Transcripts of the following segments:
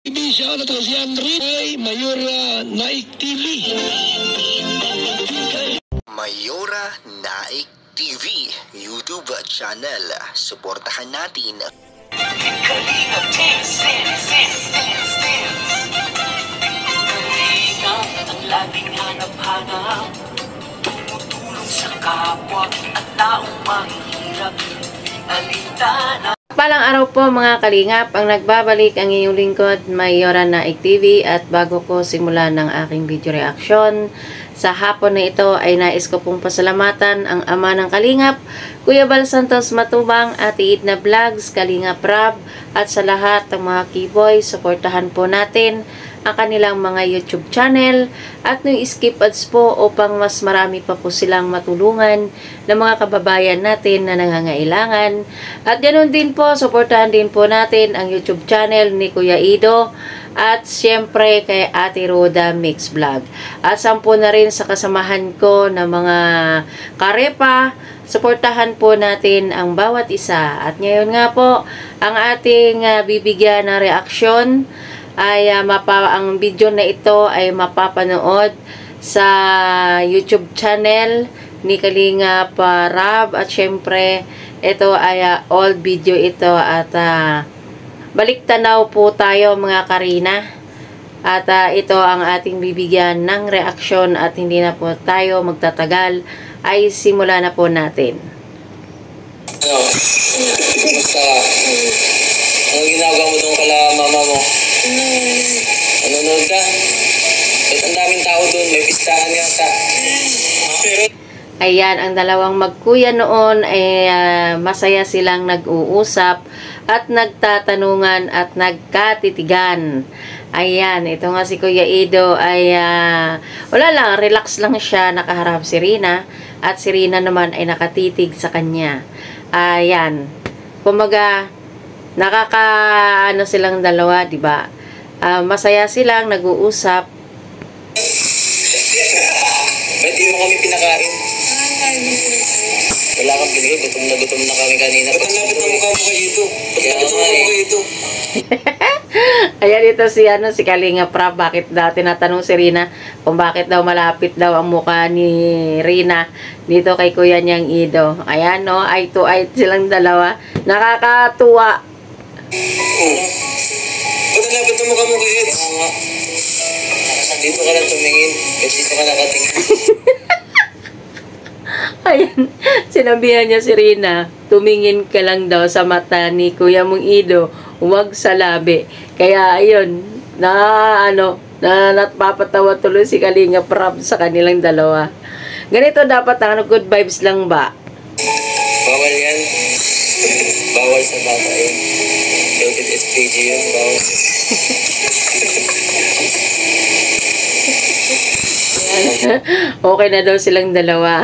Siya na to si Henry ay Mayora Naik TV. Mayora Naik TV YouTube channel. Suportahan natin. Kalingap ang laging hanap-hanap, tumutulong sa kapwa at taong mahihirap. Alintana. Palang araw po mga kalingap, ang nagbabalik ang inyong lingkod, Mayora Naik TV. At bago ko simulan ng aking video reaction sa hapon na ito, ay nais ko pong pasalamatan ang ama ng kalingap, Kuya Bal Santos Matubang, Ate Edna Vlogs, Kalingap Rab, at sa lahat ng mga keyboys, suportahan po natin ang kanilang mga YouTube channel at no skip ads po upang mas marami pa po silang matulungan ng mga kababayan natin na nangangailangan. At ganoon din po, suportahan din po natin ang YouTube channel ni Kuya Ido at siyempre kay Ate Roda Mix Vlog. At sampu na rin sa kasamahan ko na mga karepa, suportahan po natin ang bawat isa. At ngayon nga po, ang ating bibigyan ng reaksyon ay ang video na ito ay mapapanood sa YouTube channel ni Kalingap Rab. At syempre ito ay old video ito at balik tanaw po tayo mga Karina. At ito ang ating bibigyan ng reaksyon at hindi na po tayo magtatagal, ay simula na po natin. Basta ano ginagawa mo doon kala mama mo? Nanonood ka? Ba't ang daming tao doon? May pistahan yata. Pero ayan, ang dalawang magkuya noon ay masaya silang nag-uusap at nagtatanungan at nagkatitigan. Ayan, ito nga si Kuya Ido ay wala lang, relax lang siya, nakaharap si Rina at si Rina naman ay nakatitig sa kanya. Ayan, kumaga nakaka-ano silang dalawa, di ba? Masaya silang nag-uusap. ba't di mo kami pinakain? Wala kang binigay, gutom na kami kanina. Ba't ang lapit ng mukha mo kay Ito? Ba't ang lapit ng mukha mo kay Ito? Ayan, ito si Kalingap Rab. Bakit daw, tinatanong si Rina kung bakit daw malapit daw ang mukha ni Rina dito kay kuya niyang Ido. Ayan, no, eye to eye silang dalawa. Nakakatuwa. Ba't ang lapit ng mukha mo kay Ito? Dito ka lang tumingin. Dito ka nakatingin. Ayan, sinabihan niya si Rina, tumingin ka lang daw sa mata ni kuya mong Ido, huwag sa labi. Kaya ayun, napapatawa tuloy si Kalingap Rab sa kanilang dalawa. Ganito dapat good vibes lang ba? Bawal yan. Bawal sa bata yun. Rated SPG yun. Bawal. Okay na daw silang dalawa.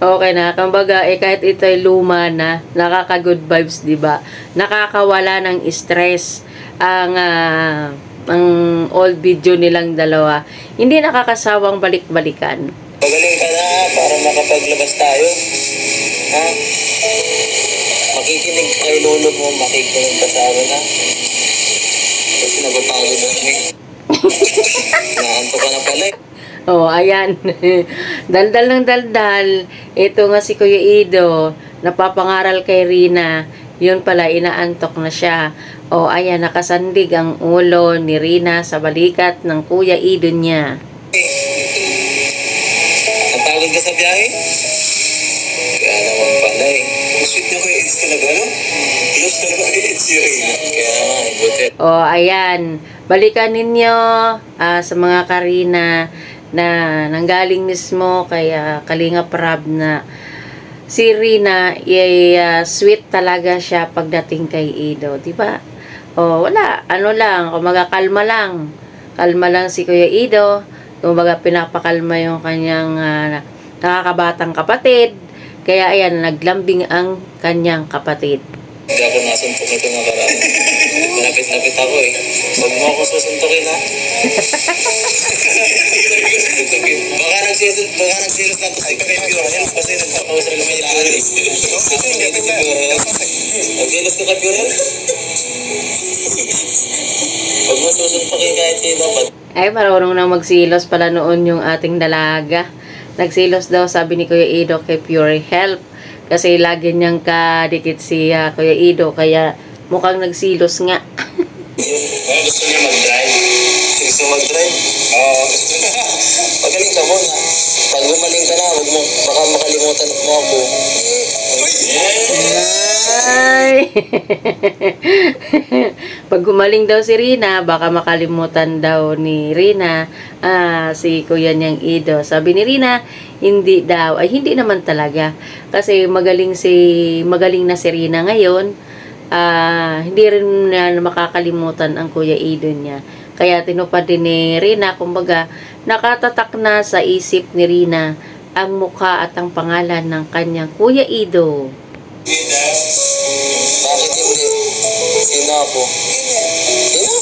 Okay na. Kumbaga, kahit ito ay luma na, nakaka-good vibes, di ba? Nakakawala ng stress ang old video nilang dalawa. Hindi nakakasawang balik-balikan. Magaling ka na para makapaglabas tayo. Ha? Makikinig kayo lolo mo, makikinig ka sa amin, ha? Kasi napapagod na kami. Naanto ka na pala. Oh, ayan. Daldal ng daldal. Ito nga si Kuya Ido, napapangaral kay Rina. Yun pala, inaantok na siya. Oh, ayan, nakasandig ang ulo ni Rina sa balikat ng Kuya Ido niya. Napagod ka sa biyahe? Kaya naman pala eh. Sweet na kay Eds talaga, no? Close talaga kay Eds si Rina. Kaya nga, buti. Oh, ayan. Balikan ninyo sa mga Karina na nanggaling mismo kay Kalingap Rab na si Rina ay sweet talaga siya pagdating kay Ido, di ba? Oh, wala, ano lang, kumaga kalma lang si Kuya Ido, kumaga pinapakalma yung kanyang nakakabatang kapatid, kaya ayan, naglambing ang kanyang kapatid. Hindi ako nasuntok nito mga karami. Malapit-lapit ako eh. Huwag mo ako susuntokin, ha? Baka nagsilos na ito si Kapipyo. Kasi nagpapawis na naman yung puri. Nagsilos ka Kapipyo rin? Huwag mo susuntokin kahit sino. Ay, marunong na magsilos pala noon yung ating dalaga. Nagsilos daw, sabi ni Kuya Ido, kay Pure Help. Kasi lagi niyang kadikit si Kuya Ido, kaya mukhang nagsilos nga. Gusto niya mag-drive. Gusto mag-drive? Oo. Magaling ka mo na. Pag gumaling ka na, huwag mo, baka makalimutan mo ako. Ay! Pag gumaling daw si Rina, baka makalimutan daw ni Rina si kuya niyang Ido. Sabi ni Rina, hindi daw. Ay, hindi naman talaga. Kasi magaling na si Rina ngayon. Hindi rin na makakalimutan ang kuya Ido niya. Kaya tinupad din ni Rina, kumbaga, nakatatak na sa isip ni Rina ang mukha at ang pangalan ng kanyang Kuya Ido. Bakit hindi? Sino ako? Sino?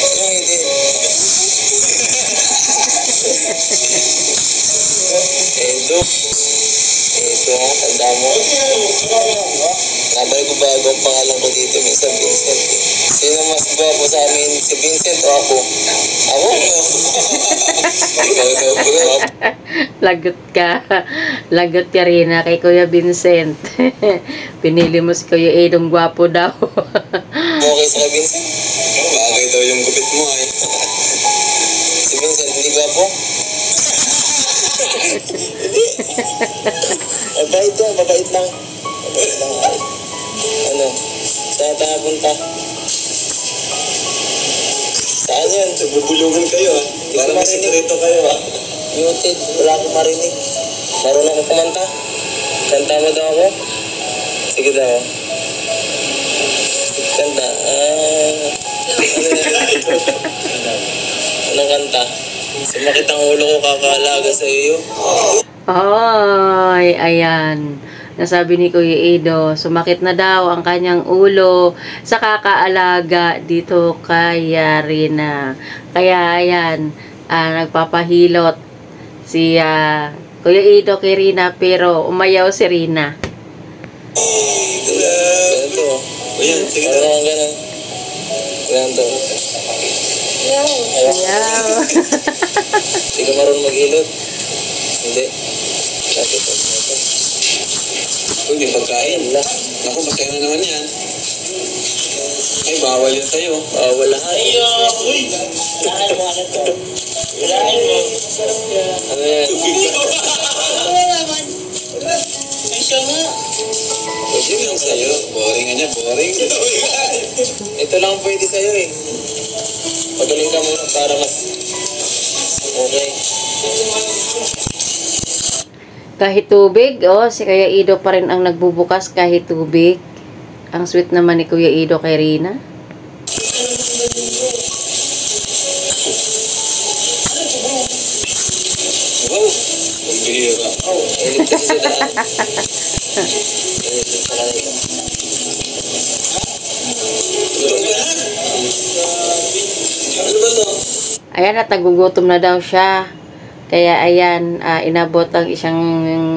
Sino hindi? Edo. Edo nga, tanda mo. Nabalik ko bago ang pangalan ko dito, Mr. Vincent. Sino mas gwapo sa amin, si Vincent o ako? Ako? Ikaw bro. Lagot ka. Lagot ka rin kay Kuya Vincent. Pinili mo si Kuya Edong gwapo daw. Okay sa kay Vincent? Bagay daw yung gupit mo ay. Si Vincent, hindi gwapo? Hindi. Mabait yan, mabait lang. Mabait lang ay. Ano? Saan tayo punta? Saan yan? Bubulungan kayo ha? Para may sekreto kayo ha? Muted, wala akong marinig. Marunong ako kumanta? Kanta mo daw ako? Sige daw. Kanta. Anong kanta? Sumakit ang ulo ko kakaalaga sa iyo. Ay, ayan. Nasabi ni Kuya Ido, sumakit na daw ang kanyang ulo sa kakaalaga dito kay Rina. Kaya ayan, nagpapahilot si Kuya Ido kay Rina, pero umayaw si Rina. Ganito. Ayan, sige daw. Parang ganun. Ganito. Ayaw. Hindi ka marunong maghilot? Hindi. Bakit? Uy, may pagkain. Naku, masaya na naman yan. Ay, bawal yan sa'yo. Bawal lahat. Uy! Lahat mo agad to. Lahat mo. Ano yan? Ay, siya nga. Pwede lang sa'yo. Boring nga niya, boring. Ito lang pwede sa'yo eh. Pagaling ka muna para mas okay. Kahit tubig, si Kuya Ido pa rin ang nagbubukas kahit tubig. Ang sweet naman ni Kuya Ido kay Rina. Wow! Ang bihira. Elit kasi sa daan. Elit pala nila. Ano ba to? Ayan at nagugutom na daw siya. Kaya ayan, inabot ang isang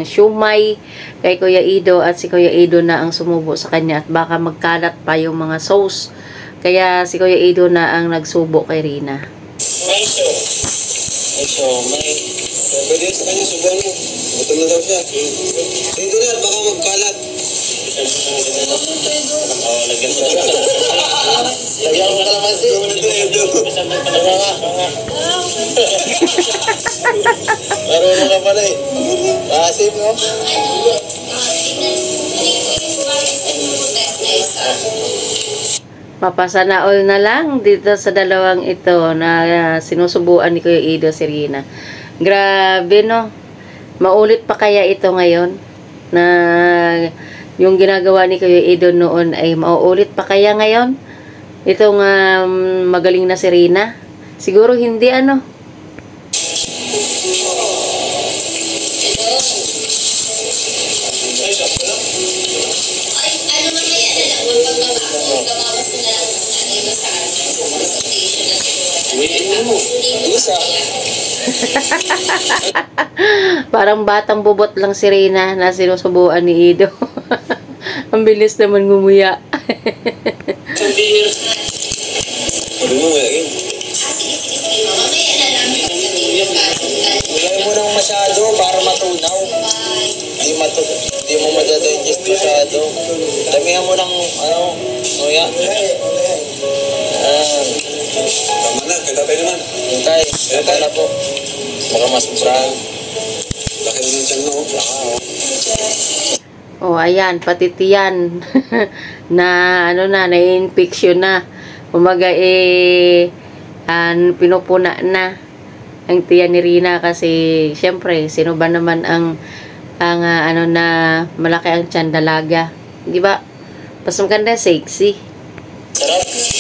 siumay kay Kuya Ido at si Kuya Ido na ang sumubo sa kanya at baka magkalat pa yung mga sauce. Kaya si Kuya Ido na ang nagsubo kay Rina. May show. May show. May... Pwede sa kanya, subuan mo. Gutom na daw siya. Dito na, baka magkalat. Lagyan sa siya. Lagyan ko kalamansi. Marunong ka pala eh. Pasim, no? Mapasana all na lang dito sa dalawang ito na sinusubuan ni Kuya Ido si Rina. Grabe, no? Maulit pa kaya ito ngayon? Na yung ginagawa ni Kuya Ido noon ay mauulit pa kaya ngayon? Itong magaling na si Rina? Siguro hindi, ano? Parang batang bubot lang si Rina na sinusubuan ni Ido. Ang bilis naman ngumuya. Sabi mo, mayagin. Ilagay mo nang masyado para matunaw. Hindi mo madadigest masyado. Damihan mo ng, nguya. Tama na, kaya naman. Hintay na po. Baka masubrahan. Laki na ng tiyan mo. Oh, ayan, pati tiyan na na-infection na. Umaga pinupuna na ang tiyan ni Rina kasi syempre, sino ba naman ang na malaki ang tiyan dalaga, di ba? Pas maganda, sexy. Sarap.